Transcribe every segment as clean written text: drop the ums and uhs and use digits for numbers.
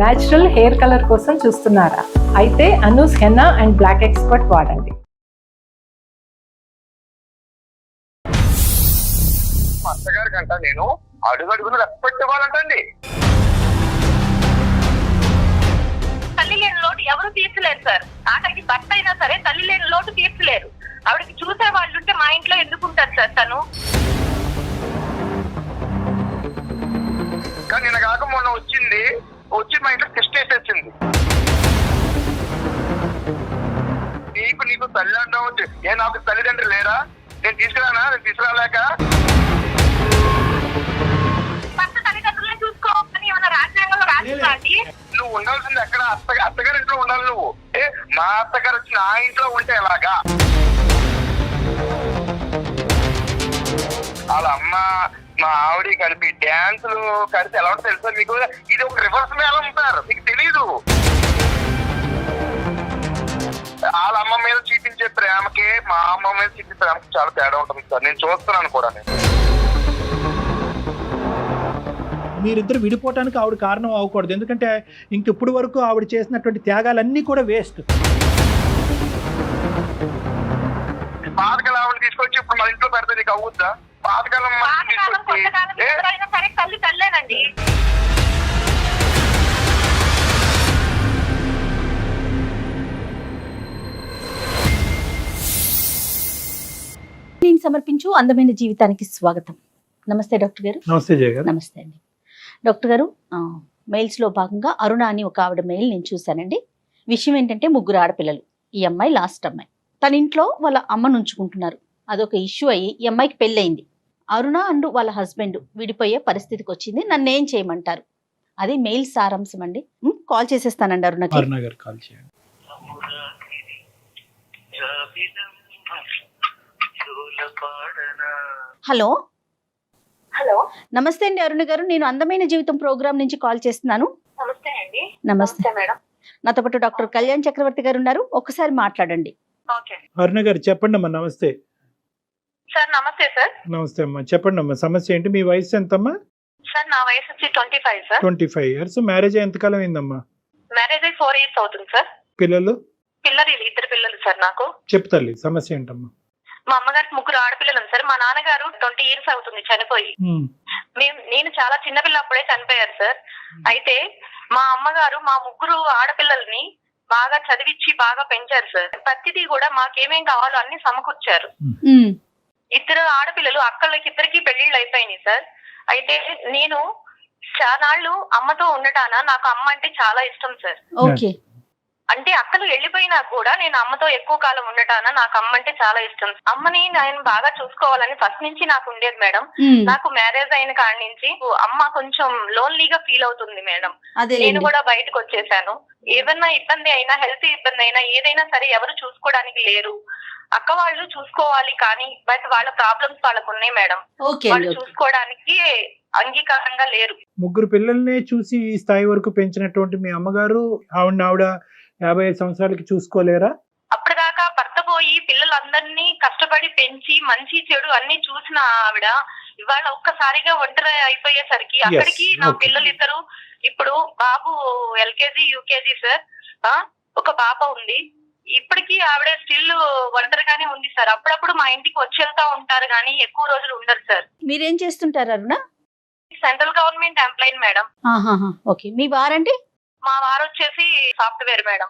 Natural hair colour కోసం చూస్తున్నారా? అయితే Anoo's henna and black expert వాడండి. మా అత్తగారికి అంట నేను అడుగడుగున రెస్పెక్ట్ ఇవ్వాలంటండి. తల్లి లేని లోటు ఎవరు తీర్చలేరు సార్. ఆఖరికి భర్త అయినా సరే తల్లి లేని లోటు తీర్చలేరు. ఆవిడకి చూసే వాళ్ళు ఉంటే మా ఇంట్లో ఎందుకుంటారు సార్ తను? కానీ నిన్న కాక మొన్న వచ్చి మా ఇంట్లో టెస్ట్ వేసేసింది. నీకు తల్లి అంటావు, నాకు తల్లిదండ్రులు లేరా? నేను తీసుకురాలేక భర్త తల్లిదండ్రులను చూసుకోవాలని ఏమైనా రాజ్యాంగంలో రాసింది? నువ్వు ఉండాల్సింది ఎక్కడ? అత్తగారి ఇంట్లో ఉండాలి. నువ్వు మా అత్తగారు వచ్చి నా ఇంట్లో ఉంటే ఎలాగా? వాళ్ళ అమ్మ మా ఆవిడ కలిపి డ్యాన్సులు కలిసి ఎలా ఉంటుందో తెలుసా మీకు? ఇది ఒక రివర్స్ మేళం సార్, మీకు తెలీదు. వాళ్ళ అమ్మ మీద చూపించే ప్రేమకి మా అమ్మ మీద చూపించే ప్రేమకి చాలా తేడా ఉంటుంది సార్. నేను చూస్తున్నాను కూడా. మీరిద్దరు విడిపోవటానికి ఆవిడ కారణం అవ్వకూడదు. ఎందుకంటే ఇంకెప్పుడు వరకు ఆవిడ చేసినటువంటి త్యాగాలన్నీ కూడా వేస్ట్. పాతకాలం ఆవిడ తీసుకొచ్చి ఇప్పుడు మన ఇంట్లో పెడితే నీకు అవుద్దా? పాతకాలం సరే తల్లి తల్లేనండి. నేను సమర్పించు అందమైన జీవితానికి స్వాగతం. నమస్తే డాక్టర్ గారు. నమస్తే జయ గారు. నమస్తే అండి డాక్టర్ గారు. మెయిల్స్లో భాగంగా అరుణ అని ఒక ఆవిడ మెయిల్ నేను చూశానండి. విషయం ఏంటంటే 3 ఆడపిల్లలు. ఈ అమ్మాయి లాస్ట్ అమ్మాయి. తన ఇంట్లో వాళ్ళ అమ్మను ఉంచుకుంటున్నారు. అదొక ఇష్యూ అయ్యి ఈ అమ్మాయికి పెళ్ళయింది. అరుణ అండ్ వాళ్ళ హస్బెండ్ విడిపోయే పరిస్థితికి వచ్చింది. నన్ను ఏం చేయమంటారు? అది మెయిల్ సారాంశం అండి. కాల్ చేసేస్తానండి అరుణకి. అరుణ గారు కాల్ చేయండి. హలో. హలో, నమస్తే అండి అరుణ గారు. నేను అందమైన జీవితం ప్రోగ్రామ్ నుంచి కాల్ చేస్తున్నాను. నమస్తే అండి. నమస్తే మేడం. నాతో పాటు డాక్టర్ కళ్యాణ్ చక్రవర్తి గారు ఉన్నారు. ఒక్కసారి మాట్లాడండి. ఓకే అరుణ గారు చెప్పండి అమ్మా. నమస్తే సార్. నమస్తే సార్. నమస్తే అమ్మా. చెప్పండి అమ్మా, సమస్య ఏంటి? మీ వయసు ఎంతమ్మా? సార్ నా వయసు వచ్చి 25 సార్. 25 years. మ్యారేజ్ ఎంతకాలం అయిందమ్మా? మ్యారేజ్ అయ్యి 4 years అవుతుంది సార్. పిల్లలు? 2 పిల్లలు సార్ నాకు. చెప్తాలి సమస్య ఏంటమ్మా? మా అమ్మగారికి 3 ఆడపిల్లలు సార్. మా నాన్నగారు 20 years అవుతుంది చనిపోయి. నేను చాలా చిన్నపిల్ల అప్పుడే చనిపోయారు సార్. అయితే మా అమ్మగారు మా 3 ఆడపిల్లల్ని బాగా చదివించి బాగా పెంచారు సార్. ప్రతిదీ కూడా మాకేమేం కావాలో అన్ని సమకూర్చారు. 2 ఆడపిల్లలు అక్కలకి 2కి పెళ్లిళ్ళు అయిపోయినాయి సార్. అయితే నేను చాలాళ్ళు అమ్మతో ఉండటాన నాకు అమ్మ అంటే చాలా ఇష్టం సార్. ఓకే. అంటే అక్కలు వెళ్ళిపోయినా కూడా నేను అమ్మతో ఎక్కువ కాలం ఉండటాన నాకు అమ్మ అంటే చాలా ఇష్టం. అమ్మని నేను బాగా చూసుకోవాలని ఫస్ట్ నుంచి నాకు ఉండేది మేడం. నాకు మ్యారేజ్ అయిన కాడి నుంచి అమ్మ కొంచెం లోన్లీగా ఫీల్ అవుతుంది మేడం. నేను కూడా బయటకు వచ్చేసాను. ఏదన్నా ఇబ్బంది అయినా, హెల్త్ ఇబ్బంది అయినా, ఏదైనా సరే ఎవరు చూసుకోవడానికి లేరు. అక్క వాళ్ళు చూసుకోవాలి కానీ బట్ వాళ్ళ ప్రాబ్లమ్స్ వాళ్ళకు ఉన్నాయి మేడం. వాళ్ళు చూసుకోవడానికి అంగీకారంగా లేరు. 3 పిల్లల్ని చూసి ఈ స్థాయి వరకు పెంచినటువంటి మీ అమ్మగారు ఆవిడ 55 సంవత్సరాలకి చూసుకోలేరా? అప్పటిదాకా భర్త పోయి పిల్లలందరినీ కష్టపడి పెంచి మంచి చెడు అన్ని చూసిన ఆవిడ ఇవాళ ఒక్కసారిగా ఒంటరి అయిపోయేసరికి అక్కడికి నా పిల్లలు 2 ఇప్పుడు బాబు LKG UKG సార్. ఒక పాప ఉంది. ఇప్పటికీ ఆవిడ స్టిల్ ఒంటరిగానే ఉంది సార్. అప్పుడప్పుడు మా ఇంటికి వచ్చి వెళ్తా ఉంటారు కానీ ఎక్కువ రోజులు ఉండరు సార్. మీరేం చేస్తుంటారు Aruna? Central government employee madam. Okay. మీ వారండి? మా వారు వచ్చేసి సాఫ్ట్వేర్ మేడం.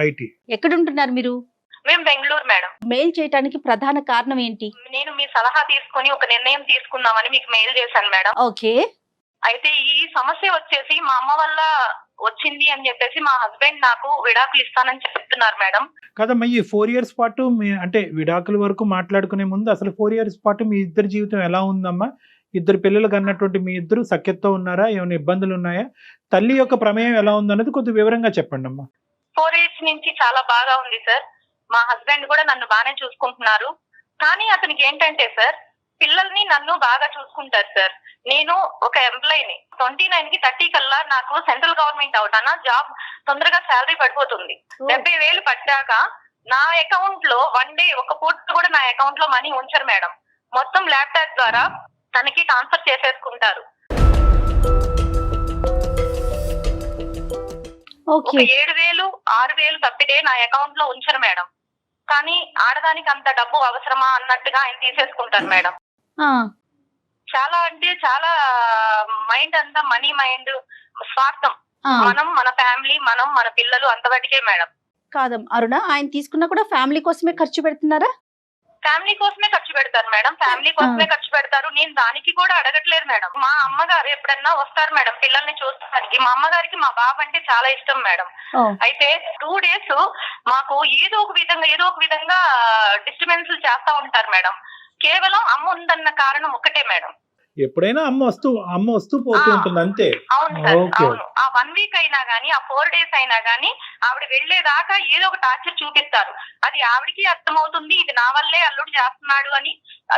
ఐటీ. ఎక్కడ ఉంటున్నారు మీరు? మేము బెంగళూరు మేడం. మెయిల్ చేయడానికి ప్రధాన కారణం ఏంటి? నేను మీ సలహా తీసుకుని ఒక నిర్ణయం తీసుకుందామని మీకు మెయిల్ చేశాను మేడం. ఓకే. అయితే ఈ సమస్య వచ్చేసి మా అమ్మ వల్ల వచ్చింది అని చెప్పేసి మా హస్బెండ్ నాకు విడాకులు ఇస్తానని చెప్తున్నారు మేడం. కదమ్మా, ఈ 4 years పాటు అంటే విడాకుల వరకు మాట్లాడుకునే ముందు అసలు 4 years పాటు మీ ఇద్దరి జీవితం ఎలా ఉందమ్మా? 2 పిల్లలు కన్నటువంటి మీ ఇద్దరు సఖ్యతతో ఉన్నారా? ఏమైనా ఇబ్బందులు ఉన్నాయా? తల్లి యొక్క ప్రమేయం ఎలా ఉందన్నది కొద్దిగా వివరంగా చెప్పండి అమ్మా. 4 years నుంచి చాలా బాగా ఉంది సార్. మా హస్బెండ్ కూడా నన్ను బాగానే చూసుకుంటున్నారు. కానీ అతనికి ఏంటంటే సార్, పిల్లల్ని నన్ను బాగా చూసుకుంటారు సార్. నేను ఒక ఎంప్లాయీని. 29కి 30 కల్లా నాకు సెంట్రల్ గవర్నమెంట్ అవటాన జాబ్ తొందరగా శాలరీ పడిపోతుంది. 70,000 పడ్డాక నా అకౌంట్ లో 1 day ఒక పూట కూడా నా అకౌంట్ లో మనీ ఉంచరు మేడం. మొత్తం ల్యాప్టాప్ ద్వారా తనకి ట్రాన్స్ఫర్ చేసేసుకుంటారు. ఓకే. 7,000 6,000 తప్పితే నా అకౌంట్ లో ఉంచరు మేడం. కానీ ఆడదానికి అంత డబ్బు అవసరమా అన్నట్టుగా ఆయన తీసేసుకుంటారు మేడం. ఆ, చాలా అంటే చాలా మైండ్ అంతా మనీ మైండ్, స్వార్థం. ఆ. మనం మన ఫ్యామిలీ, మనం మన పిల్లలు అంతవరకే మేడం. కాదమ్మా అరుణ, ఆయన తీసుకున్నా కూడా ఫ్యామిలీ కోసమే ఖర్చు పెడుతున్నారా? ఫ్యామిలీ కోసమే ఖర్చు పెడతారు మేడం, ఫ్యామిలీ కోసమే ఖర్చు పెడతారు. నేను దానికి కూడా అడగట్లేదు మేడం. మా అమ్మగారు ఎప్పుడన్నా వస్తారు మేడం పిల్లల్ని చూస్తానికి. మా అమ్మగారికి మా బాబు అంటే చాలా ఇష్టం మేడం. ఓ, అయితే 2 days మాకు ఏదో ఒక విధంగా డిస్టర్బెన్స్ చేస్తా ఉంటారు మేడం. కేవలం అమ్మ ఉందన్న కారణం ఒకటే మేడం. ఎప్పుడైనా అమ్మ వస్తూ పోతూ ఉంటుంది అంతే. అవును సార్, ఓకే. అవును. ఆ 1 week అయినా గానీ, ఆ 4 days అయినా గానీ ఆవిడ వెళ్లేదాకా ఏదో ఒక టార్చర్ చూపిస్తారు. అది ఆవిడకి అర్థమవుతుంది, ఇది నా వల్లే అల్లుడు చేస్తున్నాడు అని.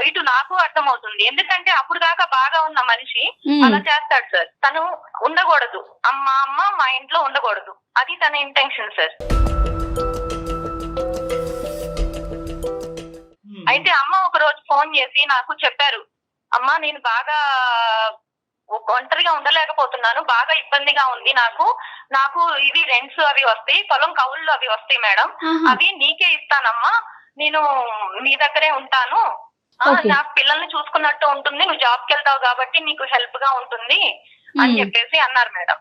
ఇటు నాకు అర్థమవుతుంది. ఎందుకంటే అప్పుడు దాకా బాగా ఉన్న మనిషి అలా చేస్తాడు సార్. తను ఉండకూడదు, అమ్మ మా ఇంట్లో ఉండకూడదు, అది తన ఇంటెన్షన్ సార్. అయితే అమ్మ ఒక రోజు ఫోన్ చేసి నాకు చెప్పారు, అమ్మా నేను బాగా ఒంటరిగా ఉండలేకపోతున్నాను, బాగా ఇబ్బందిగా ఉంది నాకు ఇవి రెంట్స్ అవి వస్తాయి, పొలం కౌళ్ళు అవి వస్తాయి మేడం, అవి నీకే ఇస్తానమ్మా, నేను నీ దగ్గరే ఉంటాను, నాకు పిల్లల్ని చూసుకున్నట్టు ఉంటుంది, నువ్వు జాబ్కి వెళ్తావు కాబట్టి నీకు హెల్ప్ గా ఉంటుంది అని చెప్పేసి అన్నారు మేడం.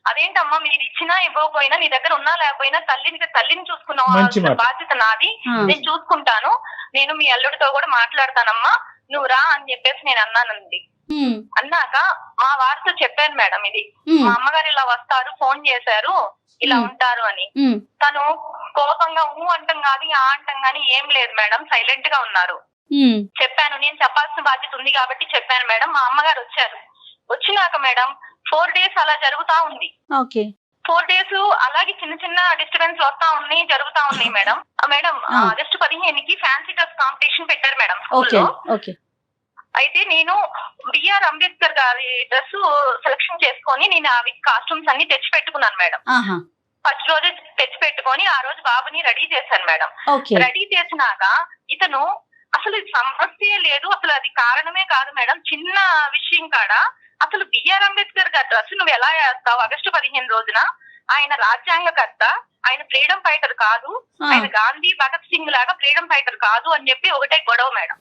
అదేంటమ్మా మీరు ఇచ్చినా ఇవ్వకపోయినా, నీ దగ్గర ఉన్నా లేకపోయినా తల్లిని చూసుకున్న బాధ్యత నాది, నేను చూసుకుంటాను, నేను మీ అల్లుడితో కూడా మాట్లాడతానమ్మా, నువ్వు రా అని చెప్పేసి నేను అన్నానండి. అన్నాక మా వారితో చెప్పాను మేడం, ఇది మా అమ్మగారు ఇలా వస్తారు, ఫోన్ చేశారు, ఇలా ఉంటారు అని. తను కోపంగా అంటాం కానీ అంటాం కానీ ఏం లేదు మేడం, సైలెంట్ గా ఉన్నారు. చెప్పాను, నేను చెప్పాల్సిన బాధ్యత ఉంది కాబట్టి చెప్పాను మేడం. మా అమ్మగారు వచ్చారు. వచ్చినాక మేడం 4 days అలా జరుగుతా ఉంది. 4 days అలాగే చిన్న చిన్న డిస్టర్బెన్స్ వస్తా ఉన్నాయి, జరుగుతా ఉన్నాయి మేడం. మేడం ఆగస్టు 15కి ఫ్యాన్సీ డ్రెస్ కాంపిటీషన్ పెట్టారు మేడం స్కూల్లో. అయితే నేను బిఆర్ అంబేద్కర్ గారి డ్రెస్ సెలెక్షన్ చేసుకొని నేను అవి కాస్ట్యూమ్స్ అన్ని తెచ్చి పెట్టుకున్నాను మేడం. ఫస్ట్ రోజు తెచ్చి పెట్టుకొని ఆ రోజు బాబుని రెడీ చేశాను మేడం. రెడీ చేసినాక ఇతను అసలు సమస్య లేదు, అసలు అది కారణమే కాదు మేడం, చిన్న విషయం కాడ అసలు బిఆర్ అంబేద్కర్ గారి డ్రెస్ నువ్వు ఎలా వేస్తావు ఆగస్టు 15 రోజున? ఆయన రాజ్యాంగకర్త, ఆయన ఫ్రీడమ్ ఫైటర్ కాదు, ఆయన గాంధీ భగత్ సింగ్ లాగా ఫ్రీడమ్ ఫైటర్ కాదు అని చెప్పి ఒకటే గొడవ మేడం.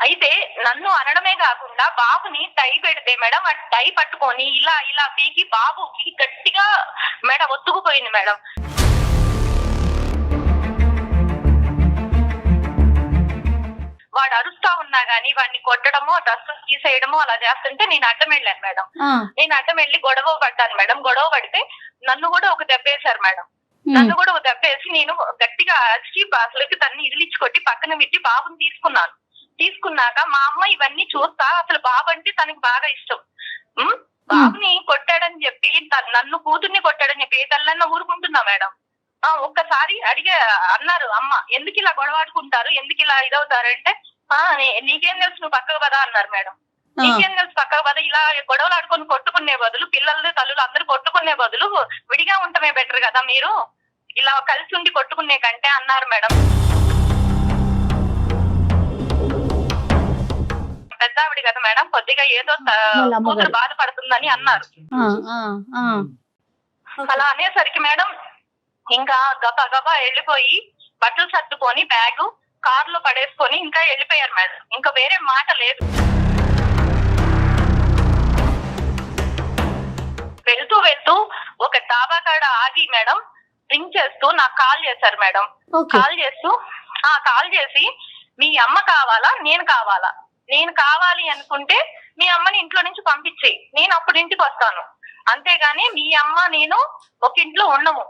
అయితే నన్ను అనడమే కాకుండా బాబుని టై పెడితే మేడం ఆ టై పట్టుకొని ఇలా పీకి బాబుకి గట్టిగా మేడం ఒత్తుకుపోయింది మేడం. వాడు అరుస్తా ఉన్నా గానీ వాడిని కొట్టడమో డ్రెస్ తీసేయడమో అలా చేస్తుంటే నేను అడ్డం వెళ్ళాను మేడం. నేను అడ్డం వెళ్ళి గొడవ పడ్డాను మేడం. గొడవ పడితే నన్ను కూడా ఒక దెబ్బేశారు మేడం. నన్ను కూడా ఒక దెబ్బేసి నేను గట్టిగా అరిచి అసలుకి తన్ని ఇదిలిచ్చి కొట్టి పక్కన పెట్టి బాబుని తీసుకున్నాను. తీసుకున్నాక మా అమ్మ ఇవన్నీ చూస్తా, అసలు బాబు అంటే తనకి బాగా ఇష్టం. బాబుని కొట్టాడని చెప్పి నన్ను కూతుర్ని కొట్టాడని చెప్పి ఏ తల్లన్నా ఊరుకుంటున్నా మేడం. ఒక్కసారి అన్నారు అమ్మ, ఎందుకు ఇలా గొడవాడుకుంటారు, ఎందుకు ఇలా ఇదవుతారంటే నీకేం తెలుసు నువ్వు పక్కకు పదా అన్నారు మేడం. నీకేం తెలుసు పక్కకు పద, ఇలా గొడవలు ఆడుకొని కొట్టుకునే బదులు, పిల్లలు తల్లులు అందరూ కొట్టుకునే బదులు విడిగా ఉండటమే బెటర్ కదా, మీరు ఇలా కలిసి ఉండి కొట్టుకునే కంటే అన్నారు మేడం. పెద్దావిడి కదా మేడం, కొద్దిగా ఏదో కూతురు బాధపడుతుందని అన్నారు. అలా అనేసరికి మేడం ఇంకా గబా వెళ్ళిపోయి బట్టలు సర్దుకొని బ్యాగ్ కారులో పడేసుకొని ఇంకా వెళ్ళిపోయారు మేడం. ఇంకా వేరే మాట లేదు. వెళ్తూ ఒక డాబా కాడ ఆగి మేడం రింగ్ చేస్తూ నాకు కాల్ చేశారు మేడం. కాల్ చేసి మీ అమ్మ కావాలా నేను కావాలా, నేను కావాలి అనుకుంటే మీ అమ్మని ఇంట్లో నుంచి పంపించేయి, నేను అప్పుడు ఇంటికి వస్తాను, అంతేగాని మీ అమ్మ నేను ఒక ఇంట్లో ఉండము.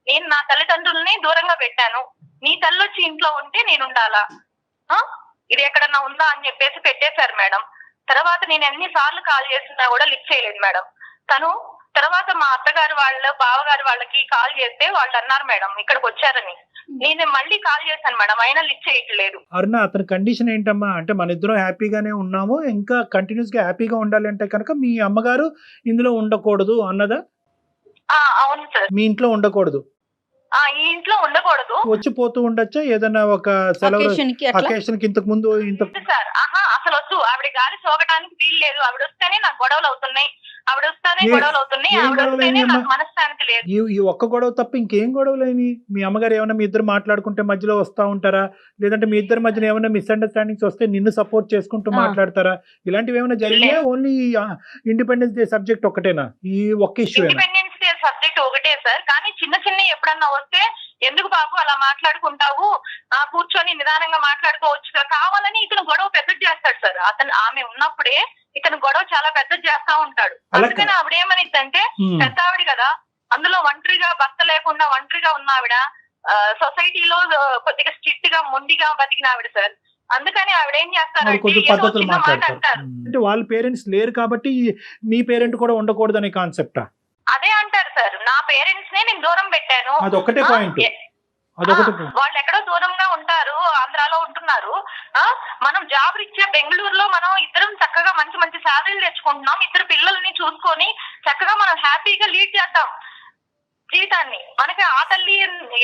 నేను నా తల్లిదండ్రుల్ని దూరంగా పెట్టాను, నీ తల్లి వచ్చి ఇంట్లో ఉంటే నేను ఉండాలా, ఇది ఎక్కడన్నా ఉందా అని చెప్పేసి పెట్టేశారు మేడం. తర్వాత నేను ఎన్నిసార్లు కాల్ చేసినా కూడా లిఫ్ట్ చేయలేదు మేడం. తను తర్వాత మా అత్తగారు బావగారు వాళ్ళకి కాల్ చేస్తే వాళ్ళు అన్నారు మేడం ఇక్కడికి వచ్చారని. నేను మళ్ళీ కాల్ చేశాను మేడం, అయినా లిఫ్ట్ చేయట్లేదు. అరుణ అతని కండిషన్ ఏంటమ్మా అంటే మన ఇద్దరం హ్యాపీగానే ఉన్నాము, ఇంకా కంటిన్యూస్ గా హ్యాపీగా ఉండాలి అంటే కనుక మీ అమ్మగారు ఇందులో ఉండకూడదు అన్నదా? అవును సార్, మీ ఇంట్లో ఉండకూడదు. ఈ ఇంట్లో ఉండకూడదు వచ్చి పోతూ ఉండొచ్చా ఏదైనా ఒక సెలవు Occasion కి అట్లా అకేషన్ కి ఇంతకు ముందు సార్. అసలు వద్దు, ఆవిడ గాలి సోకడానికి వీలు లేదు. ఆవిడ వస్తేనే నాకు గొడవలు అవుతున్నాయి, ఆవిడ వస్తేనే గొడవలు అవుతున్నాయి, ఆవిడ వస్తేనే నాకు మనశ్శాంతి లేదు. ఈ ఒక్క గొడవ తప్ప ఇంకేం గొడవలు అయినాయి? మీ అమ్మగారు ఏమైనా మీ ఇద్దరు మాట్లాడుకుంటే మధ్యలో వస్తా ఉంటారా, లేదంటే మీ ఇద్దరి మధ్యన ఏమైనా మిస్అండర్స్టాండింగ్స్ వస్తే నిన్ను సపోర్ట్ చేసుకుంటూ మాట్లాడతారా? ఇలాంటివి ఏమైనా జరిగినా ఓన్లీ ఇండిపెండెన్స్ డే సబ్జెక్ట్ ఒకటేనా? ఈ ఒక్క ఇష్యూ ఇండిపెండెన్స్ డే సబ్జెక్ట్ ఒకటే సార్, కానీ చిన్న చిన్న ఎప్పుడన్నా వస్తే ఎందుకు బాబు అలా మాట్లాడుకుంటావు, కూర్చొని నిదానంగా మాట్లాడుకోవచ్చు, కావాలని ఇతను గొడవ పెద్ద చేస్తాడు సార్. ఆమె ఉన్నప్పుడే ఇతను గొడవ చాలా పెద్ద చేస్తా ఉంటాడు. అందుకని ఆవిడ ఏమనిద్దంటే, పెద్ద ఆవిడ కదా, అందులో ఒంటరిగా భర్త లేకుండా ఒంటరిగా ఉన్న ఆవిడ, సొసైటీలో కొద్దిగా స్ట్రిక్ట్ గా మొండిగా బతికిన ఆవిడ సార్. అందుకని ఆవిడ ఏం చేస్తారంటే అంటే వాళ్ళ పేరెంట్స్ లేరు కాబట్టి మీ పేరెంట్ కూడా ఉండకూడదు అనే కాన్సెప్టా? అదే అంటారు సార్, నా పేరెంట్స్ నే నేను దూరం పెట్టాను. అదొకటే పాయింట్. వాళ్ళు ఎక్కడో దూరంగా ఉంటారు, ఆంధ్రాలో ఉంటున్నారు. మనం జాబ్ ఇచ్చే బెంగళూరులో మనం ఇద్దరం చక్కగా మంచి మంచి శాలరీలు తెచ్చుకుంటున్నాం. ఇద్దరు పిల్లల్ని చూసుకొని చక్కగా మనం హ్యాపీగా లీడ్ చేద్దాం జీవితాన్ని. మనకి ఆ తల్లి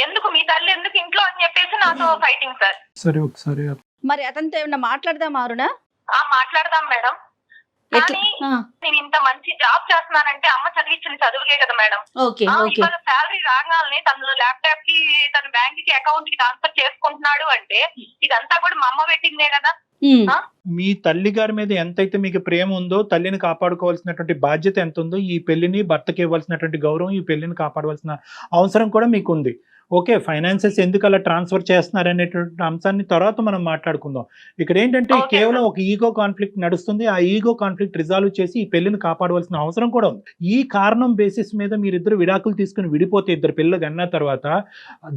ఎందుకు, మీ తల్లి ఎందుకు ఇంట్లో అని చెప్పేసి నాతో ఫైటింగ్ సార్. సరే ఒకసారి మరి అతనితో ఏమన్నా మాట్లాడదాం అరుణ? మాట్లాడదాం మేడం. కానీ నేను ఇంత మంచి జాబ్ చేస్తున్నానంటే అమ్మ చదివించిన చదువుకే కదా మేడం. ఇవాళ శాలరీ రాగానే తను ల్యాప్టాప్ కి, తన బ్యాంక్ కి, అకౌంట్ కి ట్రాన్స్ఫర్ చేసుకుంటున్నాడు అంటే ఇదంతా కూడా మా అమ్మ పెట్టిందే కదా. మీ తల్లి గారి మీద ఎంతైతే మీకు ప్రేమ ఉందో, తల్లిని కాపాడుకోవాల్సినటువంటి బాధ్యత ఎంత ఉందో, ఈ పెళ్లిని భర్తకి ఇవ్వాల్సినటువంటి గౌరవం, ఈ పెళ్లిని కాపాడవలసిన అవసరం కూడా మీకు ఉంది. ఓకే, ఫైనాన్సెస్ ఎందుకు అలా ట్రాన్స్ఫర్ చేస్తున్నారు అనేటువంటి అంశాన్ని తర్వాత మనం మాట్లాడుకుందాం. ఇక్కడ ఏంటంటే కేవలం ఒక ఈగో కాన్ఫ్లిక్ట్ నడుస్తుంది. ఆ ఈగో కాన్ఫ్లిక్ట్ రిజాల్వ్ చేసి ఈ పెళ్లిని కాపాడవలసిన అవసరం కూడా ఉంది. ఈ కారణం బేసిస్ మీద మీరిద్దరు విడాకులు తీసుకుని విడిపోతే, ఇద్దరు పిల్లలు అన్న తర్వాత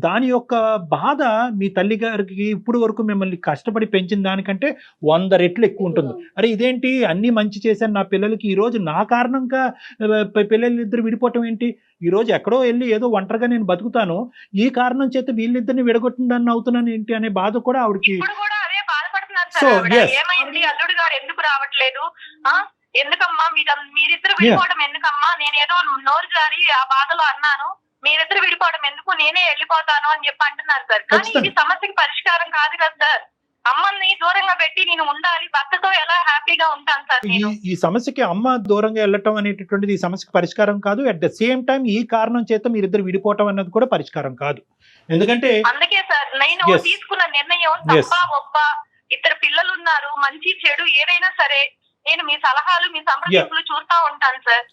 దాని యొక్క బాధ మీ తల్లి గారికి ఇప్పుడు వరకు మిమ్మల్ని కష్టపడి పెంచిన దానికంటే 100 రెట్లు ఎక్కువ ఉంటుంది. అరే ఇదేంటి, అన్ని మంచి చేశాను నా పిల్లలకి, ఈ రోజు నా కారణంగా పిల్లలిద్దరు విడిపోవటం ఏంటి, ఈ రోజు ఎక్కడో వెళ్ళి ఏదో ఒంటరిగా నేను బతుకుతాను, ఈ కారణం చేత వీళ్ళిద్దరిని విడగొట్టిందని అవుతున్నాను ఏంటి అనే బాధ కూడా ఆవిడకి. ఏమైంది, అల్లుడు గారు ఎందుకు రావట్లేదు, ఎందుకమ్మా మీరిద్దరు విడిపోవడం ఎందుకమ్మా, నేనేదో నోరు జారి ఆ బాధలో అన్నాను, మీరిద్దరు విడిపోవడం ఎందుకు, నేనే వెళ్ళిపోతాను అని చెప్పి అంటున్నారు సార్. కానీ ఇది సమస్యకి పరిష్కారం కాదు కదా సార్. అమ్మని దూరంగా పెట్టి నేను ఉండాలి, భర్తతో ఎలా హ్యాపీగా ఉంటాను సార్ నేను. ఈ సమస్యకి అమ్మ దూరంగా వెళ్ళటం అనేటటువంటిది ఈ సమస్యకి పరిష్కారం కాదు. అట్ ద సేమ్ టైం ఈ కారణం చేత మీరిద్దరు విడిపోవటం అన్నది కూడా పరిష్కారం కాదు. ఎందుకంటే అందుకే సార్ నేను తీసుకున్న నిర్ణయం తప్ప ఒప్ప, ఇద్దరు పిల్లలు ఉన్నారు, మంచి చెడు ఏదైనా సరే నేను మీ సలహాలు, మీ సంప్రదింపులు చూస్తా ఉంటాను సార్.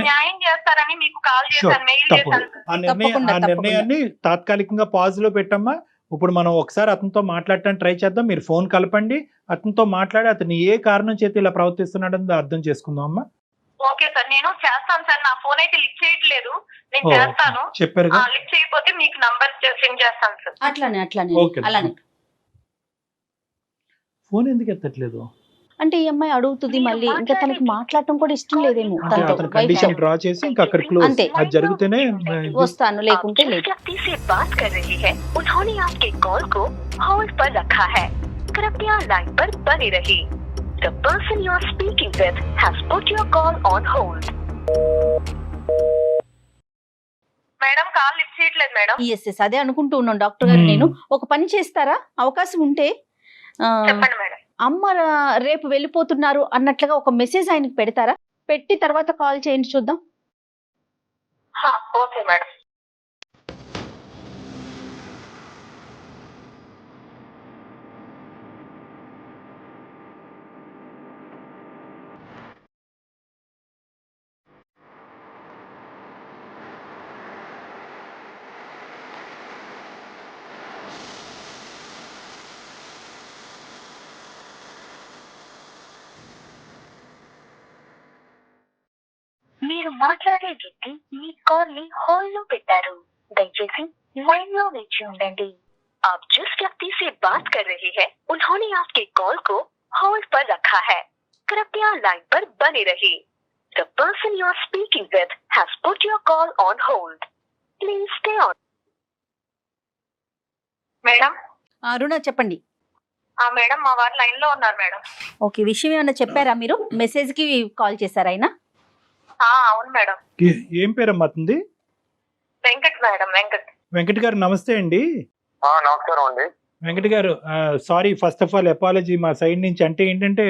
న్యాయం చేస్తారని మీకు కాల్ చేశాను, మెయిల్ చేశాను. ఆ నిర్ణయాన్ని తాత్కాలికంగా పాజ్ లో పెట్టమ్మా. ఇప్పుడు మనం ఒకసారి అతనితో మాట్లాడటానికి ట్రై చేద్దాం. మీరు ఫోన్ కలపండి, అతనితో మాట్లాడి అతను ఏ కారణం చేత ఇలా ప్రవర్తిస్తున్నాడని అర్థం చేసుకుందాం అమ్మా. ఓకే సార్, నేను చేస్తాను సార్. నా ఫోన్ అయితే లిఫ్ట్ చేయట్లేదు, నేను చేస్తాను. చెప్పారు లిఫ్ట్ చేయకపోతే మీకు నంబర్ సెండ్ చేస్తాను సార్. అలానే ఫోన్ ఎందుకు ఎత్తట్లేదు అంటే ఈ అమ్మాయి అడుగుతుంది మళ్ళీ, ఇంకా తనకి మాట్లాడటం కూడా ఇష్టం లేదేమో. కండిషన్ డ్రా చేసి ఇంకా అక్కడ క్లోజ్, అది జరిగితేనే వస్తాను, లేకుంటే లేదు. మేడం కాల్ లిఫ్ట్ చేయట్లేదు మేడం. ఎస్ అదే అనుకుంటూ ఉన్నాను డాక్టర్ గారు. నేను ఒక పని చేస్తారా, అవకాశం ఉంటే చెప్పండి మేడం. అమ్మ రేపు వెళ్ళిపోతున్నారు అన్నట్లుగా ఒక మెసేజ్ ఆయనకి పెడతారా, పెట్టి తర్వాత కాల్ చేయండి చూద్దాం. Okay madam. మీరు మాట్లాడే వ్యక్తి మీ కాల్ ని హోల్డ్ లో పెట్టారు, దయచేసి లైన్ లో వేచి ఉండండి. आप जिस व्यक्ति से बात कर रहे हैं उन्होंने आपके कॉल को होल्ड पर रखा है, कृपया लाइन पर बने रहिए. The person you are speaking with has put your call on hold. Please stay on. Madam Aruna చెప్పండి. మేడం మా వారు లైన్ లో ఉన్నారు మేడం. ఓకే, విషయం ఏమన్నా చెప్పారా మీరు, మెసేజ్ కి కాల్ చేశారా ఆయన? అవును మేడం. ఏం పేరమ్మా అతనిది? వెంకట్ మేడం, వెంకట్. వెంకట్ గారు నమస్తే అండి. నమస్కారం అండి. వెంకట్ గారు sorry, first of all apology మా సైడ్ నుంచి. అంటే ఏంటంటే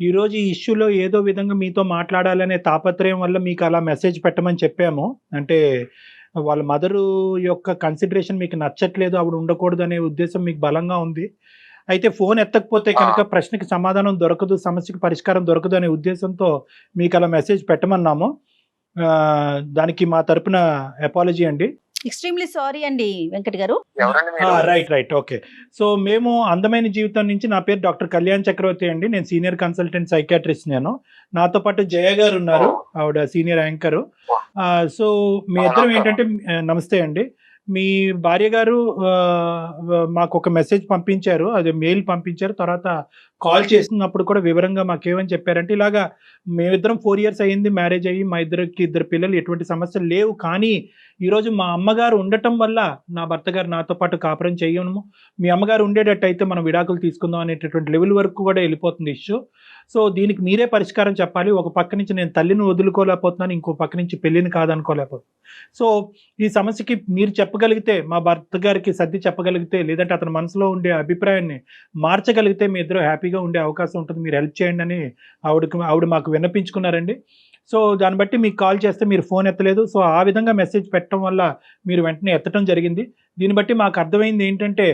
ఈరోజు ఈ ఇష్యూలో ఏదో విధంగా మీతో మాట్లాడాలనే తాపత్రయం వల్ల మీకు అలా మెసేజ్ పెట్టమని చెప్పాము. అంటే వాళ్ళ మదరు యొక్క కన్సిడరేషన్ మీకు నచ్చట్లేదు, ఆవిడ ఉండకూడదు అనే ఉద్దేశం మీకు బలంగా ఉంది. అయితే ఫోన్ ఎత్తకపోతే కనుక ప్రశ్నకి సమాధానం దొరకదు, సమస్యకి పరిష్కారం దొరకదు అనే ఉద్దేశంతో మీకు అలా మెసేజ్ పెట్టమన్నాము. దానికి మా తరపున అపాలజీ అండి. ఎక్స్ట్రీమ్లీ సారీ అండి వెంకట్ గారు. Right okay. సో మేము అందమైన జీవితం నుంచి, నా పేరు డాక్టర్ కళ్యాణ్ చక్రవర్తి అండి, నేను సీనియర్ కన్సల్టెంట్ సైకాట్రిస్ట్. నేను, నాతో పాటు జయ గారు ఉన్నారు, ఆవిడ సీనియర్ యాంకరు. సో మీ ఇద్దరం ఏంటంటే, నమస్తే అండి, మీ భార్య గారు మాకు ఒక మెసేజ్ పంపించారు, అది మెయిల్ పంపించారు. తర్వాత కాల్ చేస్తున్నప్పుడు కూడా వివరంగా మాకేమని చెప్పారంటే, ఇలాగా మేమిద్దరం 4 years అయ్యింది మ్యారేజ్ అయ్యి, మా ఇద్దరు పిల్లలు, ఎటువంటి సమస్యలు లేవు, కానీ ఈరోజు మా అమ్మగారు ఉండటం వల్ల నా భర్త గారు నాతో పాటు కాపురం చేయము, మీ అమ్మగారు ఉండేటట్టయితే మనం విడాకులు తీసుకుందాం అనేటటువంటి లెవెల్ వరకు కూడా వెళ్ళిపోతుంది ఇష్యూ. సో దీనికి మీరే పరిష్కారం చెప్పాలి. ఒక పక్క నుంచి నేను తల్లిని వదులుకోలేకపోతున్నాను, ఇంకో పక్క నుంచి పెళ్ళిని కాదనుకోలేకపోతున్నాను. సో ఈ సమస్యకి మీరు చెప్పగలిగితే, మా భర్త గారికి సర్ది చెప్పగలిగితే, లేదంటే అతని మనసులో ఉండే అభిప్రాయాన్ని మార్చగలిగితే మీ ఇద్దరు హ్యాపీగా ఉండే అవకాశం ఉంటుంది. మీరు హెల్ప్ చేయండి అని ఆవిడ మాకు విన్నపించుకున్నారండి. సో దాన్ని బట్టి మీకు కాల్ చేస్తే మీరు ఫోన్ ఎత్తలేదు. సో ఆ విధంగా మెసేజ్ పెట్టడం వల్ల మీరు వెంటనే ఎత్తడం జరిగింది. దీన్ని బట్టి మాకు అర్థమైంది ఏంటంటే,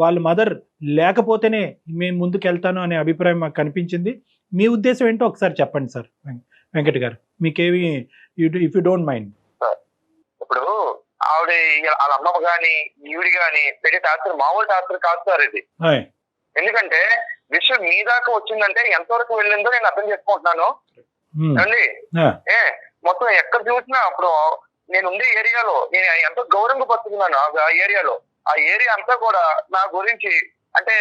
వాళ్ళ మదర్ లేకపోతేనే మేము ముందుకు వెళ్తాను అనే అభిప్రాయం మాకు కనిపించింది. మీ ఉద్దేశం ఏంటో ఒకసారి చెప్పండి సార్ వెంకట్ గారు, మీకేమి, ఇఫ్ యూ డోంట్ మైండ్. ఇప్పుడు ఆవిడ వాళ్ళ అమ్మ గాని ఈవిడి గాని పెట్టే టార్చర్ మామూలు టార్చర్ కాదు సార్ ఇది. ఎందుకంటే విషయం మీ దాకా వచ్చిందంటే ఎంతవరకు వెళ్ళిందో నేను అర్థం చేసుకుంటున్నాను అండి. మొత్తం ఎక్కడ చూసినా అప్పుడు నేను ఉండే ఏరియాలో నేను ఎంతో గౌరవంగా బతుకున్నాను. ఆ ఏరియాలో ఆ ఏరియా అంతా కూడా నా గురించి అంటే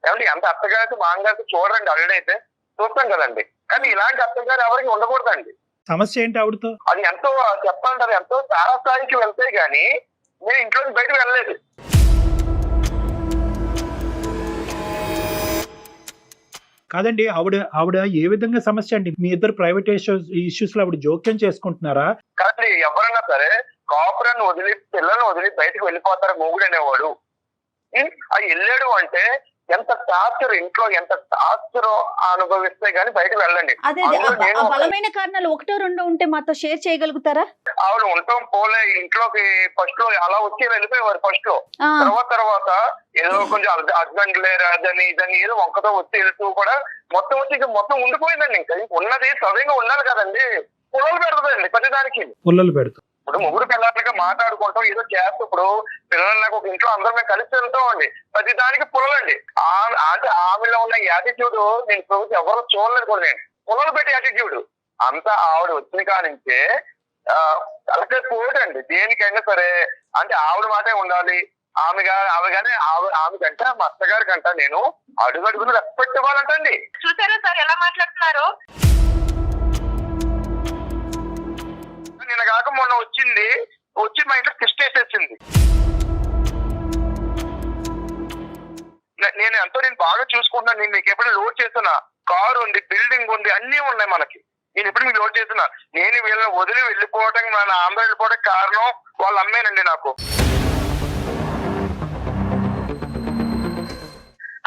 ఏమంటే ఎంత అత్తగారికి మామగారికి చూడరండి, అల్లుడైతే చూస్తాం కదండి, కానీ ఇలాంటి అత్తగారు ఎవరికి ఉండకూడదండి. సమస్య ఏంటి ఆవిడతో? అది ఎంతో చెప్పాలంటారు, ఎంతో చాలా స్థాయికి వెళ్తే గానీ నేను ఇంట్లో నుంచి బయటకు వెళ్ళలేదు. కాదండి, ఆవిడ ఏ విధంగా సమస్య అండి? మీ ఇద్దరు ప్రైవేట్ ఇష్యూస్ లో ఆవిడ జోక్యం చేసుకుంటున్నారా? కానీ ఎవరైనా సరే కాపురాన్ని వదిలి పిల్లల్ని వదిలి బయటకు వెళ్ళిపోతారు మొగుడు అనేవాడు. అది వెళ్ళాడు అంటే ఎంత టార్చర్, ఇంట్లో ఎంత టార్చర్ అనుభవిస్తే గానీ బయటకు వెళ్ళండి. బలమైన కారణాలు 1-2 ఉంటే మాతో షేర్ చేయగలుగుతారా? ఆవిడ ఉంటాం పోలే ఇంట్లోకి ఫస్ట్ లో అలా వచ్చి వెళ్ళిపోయేవారు ఫస్ట్ లో. తర్వాత ఏదో కొంచెం హస్బెండ్ లేరు అదని ఇదని ఏదో వంకతో వచ్చి వెళ్తూ కూడా మొత్తం వచ్చి మొత్తం ఉండిపోయిందండి. ఇంకా ఉన్నది సవ్యంగా ఉండాలి కదండి, పుల్లలు పెడుతుందండి ప్రతిదానికి. పుల్లలు పెడుతుంది. ఇప్పుడు ముగ్గురు పిల్లలకి మాట్లాడుకుంటాం, ఏదో చేస్తూ ఇప్పుడు పిల్లలకు ఒక ఇంట్లో అందరం మేము కలిసి వెళ్తాం అండి, ప్రతి దానికి పుల్లలండి. అంటే ఆమెలో ఉన్న యాటిట్యూడ్ నేను ప్రభుత్వం ఎవరు చూడలేదు కూడా, నేను పుల్లలు పెట్టే యాటిట్యూడ్ అంతా ఆవిడ వచ్చిన కానించే అలాగే పోటండి. దేనికైనా సరే అంటే ఆవిడ మాటే ఉండాలి. ఆమె కంటే మా అత్తగారి కంట నేను అడుగడుగును రెస్పెక్ట్ ఇవ్వాలంటండి. చూసారా సార్ ఎలా మాట్లాడుతున్నారు? నిన్న కాక మొన్న వచ్చి మా ఇంట్లో కిస్ట్ వేసేసింది. నేను బాగా చూసుకుంటున్నాను. నేను మీకు ఎప్పుడు లోడ్ చేస్తున్నా, కారు ఉంది, బిల్డింగ్ ఉంది, అన్ని ఉన్నాయి మనకి. నేను ఇప్పుడు మీకు లోడ్ చేస్తున్నా. నేను వీళ్ళని వదిలి వెళ్ళిపోవడం, మన ఆంధ్ర వెళ్ళిపోవడానికి కారణం వాళ్ళ అమ్మేనండి. నాకు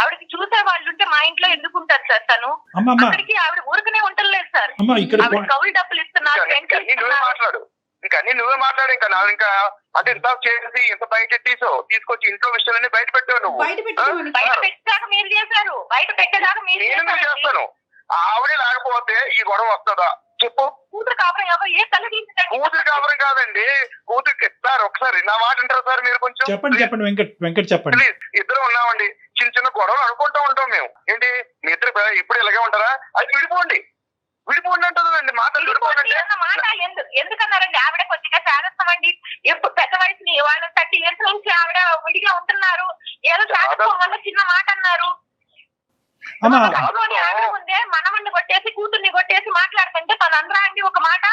ఆవిడకి చూసే వాళ్ళు ఉంటే మా ఇంట్లో ఎందుకు ఉంటారు సార్? తను అక్కడికి ఆవిడ ఊరికనే ఉండలేదు సార్. కౌలు డబ్బులు ఇస్తున్నారు. నువ్వే మాట్లాడు. ఇంకా అంటే ఇంత చేసి ఇంత బయట తీసుకొచ్చి ఇంట్లో విషయాలన్నీ బయట పెట్టావు నువ్వు. బయట పెట్టాక మీరు చేశారు, బయట పెట్టేదాకా మీరు చేస్తాను. ఆవిడే లేకపోతే ఈ గొడవ వస్తుందా చెప్పు? కూతురు కాపురం ఎవరు ఏ తల్లి తీసుకుంటారు? కూతురు కాపురం కాదండి, కూతురికి సార్ ఒకసారి నా మాట అంటారు సార్ మీరు కొంచెం? చెప్పండి వెంకట్ చెప్పండి. ప్లీజ్. ఇద్దరు ఉన్నామండి, చిన్న గొడవలు అనుకుంటూ ఉంటాం మేము. ఏంటి మీ ఇద్దరు ఇప్పుడు ఇలాగే ఉంటారా? అది విడిపోండి అంటుందండి. మాటలు విడిపోండి ఎందుకన్నారండి? ఆవిడ కొద్దిగా శాదస్తం అండి. ఎప్పుడు పెద్ద వయసుని వాళ్ళ 30 years నుంచి ఆవిడ విడిగా ఉంటున్నారు. ఏదో శాదస్తం వల్ల చిన్న మాట అన్నారు. ముందే మనవన్ని కొట్టేసి కూతుర్ని కొట్టేసి మాట్లాడుతుంటే తను అందరా అండి ఒక మాట.